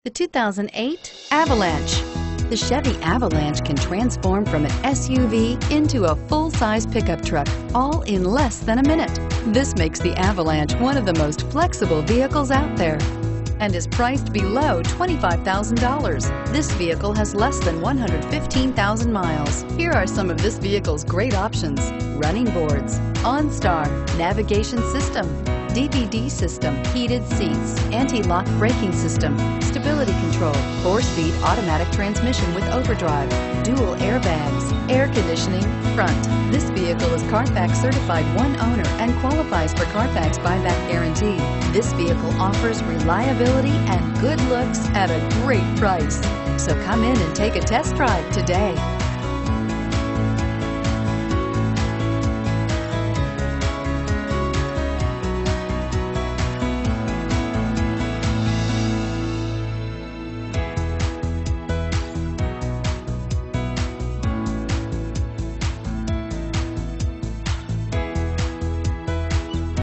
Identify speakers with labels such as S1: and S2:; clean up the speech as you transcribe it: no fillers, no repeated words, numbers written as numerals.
S1: The 2008 Avalanche. The Chevy Avalanche can transform from an SUV into a full-size pickup truck, all in less than a minute. This makes the Avalanche one of the most flexible vehicles out there and is priced below $25,000. This vehicle has less than 115,000 miles. Here are some of this vehicle's great options: running boards, OnStar, navigation system, DVD system, heated seats, anti-lock braking system, stability control, 4-speed automatic transmission with overdrive, dual airbags, air conditioning, front. This vehicle is Carfax certified one owner and qualifies for Carfax buyback guarantee. This vehicle offers reliability and good looks at a great price. So come in and take a test drive today.